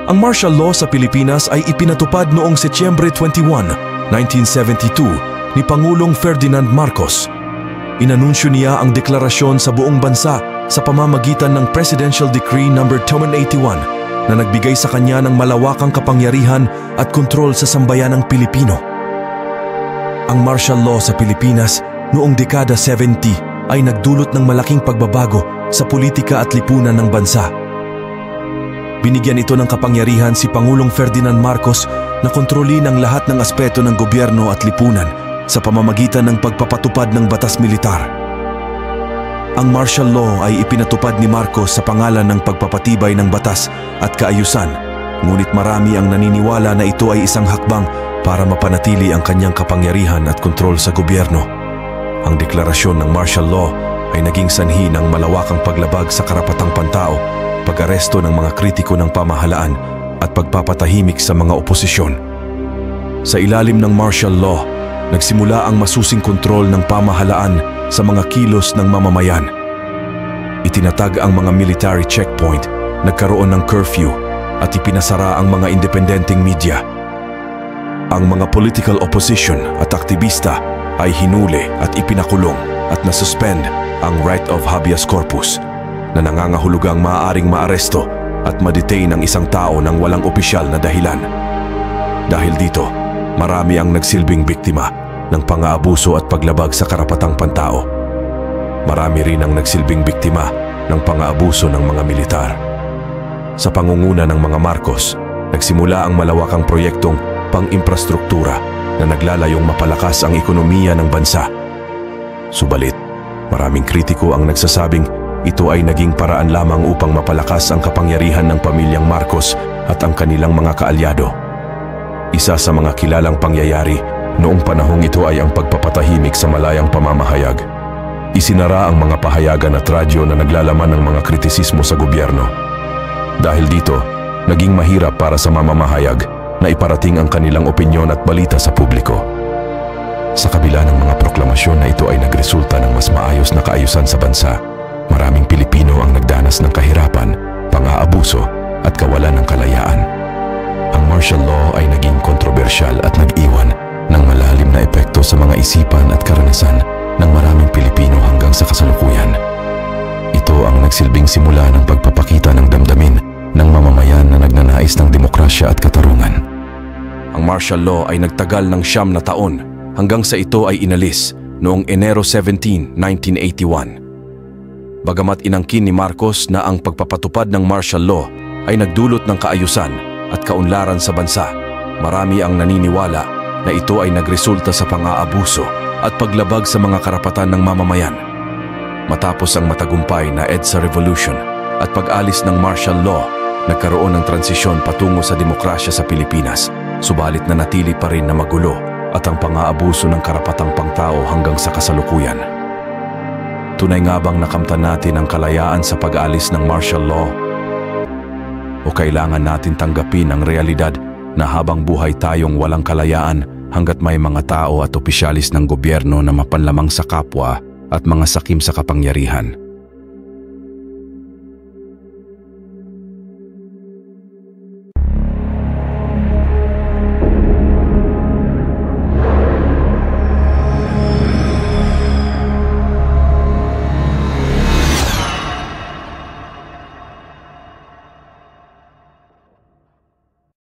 Ang martial law sa Pilipinas ay ipinatupad noong Setyembre 21, 1972 ni Pangulong Ferdinand Marcos. Inanunsyo niya ang deklarasyon sa buong bansa sa pamamagitan ng Presidential Decree No. 281 na nagbigay sa kanya ng malawakang kapangyarihan at kontrol sa sambayanang Pilipino. Ang martial law sa Pilipinas noong dekada 70 ay nagdulot ng malaking pagbabago sa politika at lipunan ng bansa. Binigyan ito ng kapangyarihan si Pangulong Ferdinand Marcos na kontrolin ang lahat ng aspeto ng gobyerno at lipunan sa pamamagitan ng pagpapatupad ng batas militar. Ang martial law ay ipinatupad ni Marcos sa pangalan ng pagpapatibay ng batas at kaayusan, ngunit marami ang naniniwala na ito ay isang hakbang para mapanatili ang kanyang kapangyarihan at kontrol sa gobyerno. Ang deklarasyon ng martial law ay naging sanhi ng malawakang paglabag sa karapatang pantao, pag-aresto ng mga kritiko ng pamahalaan at pagpapatahimik sa mga oposisyon. Sa ilalim ng martial law, nagsimula ang masusing kontrol ng pamahalaan sa mga kilos ng mamamayan. Itinatag ang mga military checkpoint, nagkaroon ng curfew at ipinasara ang mga independenteng media. Ang mga political opposition at aktivista ay hinuli at ipinakulong at nasuspend ang right of habeas corpus na nangangahulugang maaaring maaresto at ma-detain ang isang tao ng walang opisyal na dahilan. Dahil dito, marami ang nagsilbing biktima ng pang-aabuso at paglabag sa karapatang pantao. Marami rin ang nagsilbing biktima ng pang-aabuso ng mga militar. Sa pangunguna ng mga Marcos, nagsimula ang malawakang proyektong pang-imprastruktura na naglalayong mapalakas ang ekonomiya ng bansa. Subalit, maraming kritiko ang nagsasabing ito ay naging paraan lamang upang mapalakas ang kapangyarihan ng pamilyang Marcos at ang kanilang mga kaalyado. Isa sa mga kilalang pangyayari noong panahong ito ay ang pagpapatahimik sa malayang pamamahayag. Isinara ang mga pahayagan at radyo na naglalaman ng mga kritisismo sa gobyerno. Dahil dito, naging mahirap para sa mamamahayag na iparating ang kanilang opinyon at balita sa publiko. Sa kabila ng mga proklamasyon na ito ay nagresulta ng mas maayos na kaayusan sa bansa, maraming Pilipino ang nagdanas ng kahirapan, pang-aabuso at kawalan ng kalayaan. Ang martial law ay naging kontrobersyal at nag-iwan ng malalim na epekto sa mga isipan at karanasan ng maraming Pilipino hanggang sa kasalukuyan. Ito ang nagsilbing simula ng pagpapakita ng damdamin ng mamamayan na nagnanais ng demokrasya at katarungan. Ang martial law ay nagtagal ng 9 na taon hanggang sa ito ay inalis noong Enero 17, 1981. Bagamat inangkin ni Marcos na ang pagpapatupad ng martial law ay nagdulot ng kaayusan at kaunlaran sa bansa, marami ang naniniwala na ito ay nagresulta sa pang-aabuso at paglabag sa mga karapatan ng mamamayan. Matapos ang matagumpay na EDSA Revolution at pag-alis ng martial law, nagkaroon ng transisyon patungo sa demokrasya sa Pilipinas, subalit nanatili pa rin na magulo at ang pang-aabuso ng karapatang pangtao hanggang sa kasalukuyan. Tunay nga bang nakamtan natin ang kalayaan sa pag-alis ng martial law? O kailangan natin tanggapin ang realidad na habang buhay tayong walang kalayaan hanggat may mga tao at opisyalis ng gobyerno na mapanlamang sa kapwa at mga sakim sa kapangyarihan?